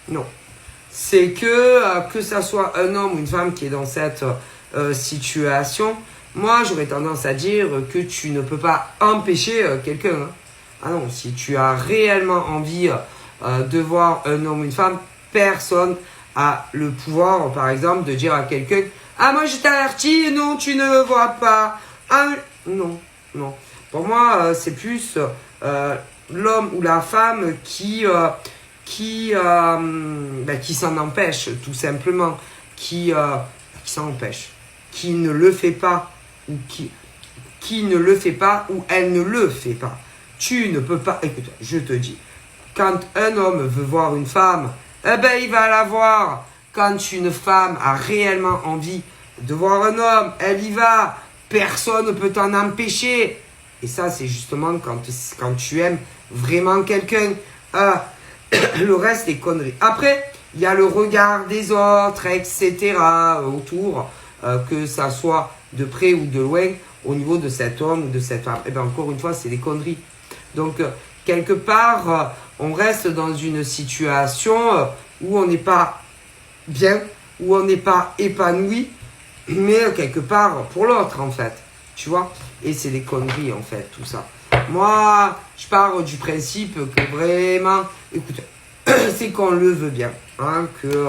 Non. C'est que ça soit un homme ou une femme qui est dans cette situation, moi j'aurais tendance à dire que tu ne peux pas empêcher quelqu'un. Hein. Ah non, si tu as réellement envie de voir un homme ou une femme, personne a le pouvoir, par exemple, de dire à quelqu'un: ah, moi je t'avertis, non, tu ne le vois pas. Ah, non, non. Pour moi, c'est plus l'homme ou la femme qui s'en empêche, tout simplement, qui s'en empêche, qui ne le fait pas, ou qui ne le fait pas, ou elle ne le fait pas. Tu ne peux pas, écoute, je te dis, quand un homme veut voir une femme, eh ben il va la voir. Quand une femme a réellement envie de voir un homme, elle y va. Personne ne peut t'en empêcher. Et ça, c'est justement quand tu aimes vraiment quelqu'un. Le reste est conneries. Après, il y a le regard des autres, etc. autour, que ça soit de près ou de loin, au niveau de cet homme ou de cette femme. Et bien encore une fois, c'est des conneries. Donc, quelque part, on reste dans une situation où on n'est pas bien, où on n'est pas épanoui, mais quelque part pour l'autre, en fait. Tu vois? Et c'est des conneries, en fait, tout ça. Moi, je pars du principe que vraiment, écoute, c'est qu'on le veut bien, hein, que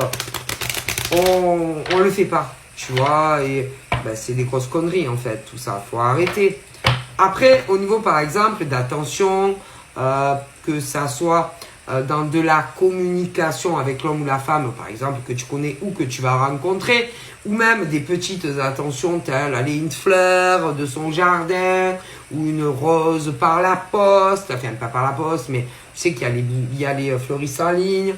on le fait pas, tu vois, et ben, c'est des grosses conneries, en fait, tout ça, faut arrêter. Après, au niveau, par exemple, d'attention, que ça soit dans de la communication avec l'homme ou la femme, par exemple, que tu connais ou que tu vas rencontrer, ou même des petites attentions telles aller une fleur de son jardin, ou une rose par la poste, enfin pas par la poste, mais tu sais qu'il y a les fleuristes en ligne,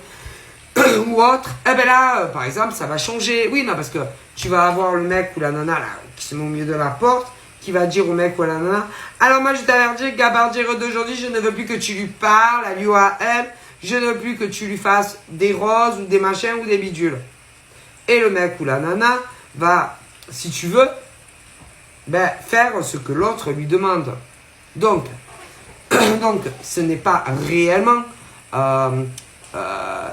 ou autre, eh ben là, par exemple, ça va changer. Oui, non, parce que tu vas avoir le mec ou la nana là, qui se met au milieu de la porte, qui va dire au mec ou à la nana: alors moi je t'avertis, gabardier d'aujourd'hui, je ne veux plus que tu lui parles, à lui ou à elle, je ne veux plus que tu lui fasses des roses ou des machins ou des bidules. Et le mec ou la nana va, si tu veux, ben, faire ce que l'autre lui demande. Donc ce n'est pas réellement,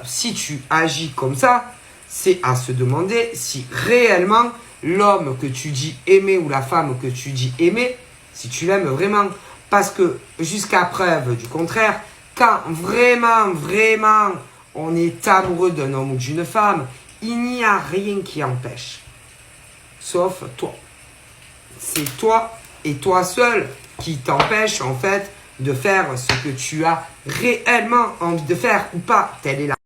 si tu agis comme ça, c'est à se demander si réellement l'homme que tu dis aimer ou la femme que tu dis aimer, si tu l'aimes vraiment. Parce que jusqu'à preuve du contraire, quand vraiment on est amoureux d'un homme ou d'une femme, il n'y a rien qui empêche. Sauf toi. C'est toi et toi seul qui t'empêche en fait de faire ce que tu as réellement envie de faire ou pas. Telle est la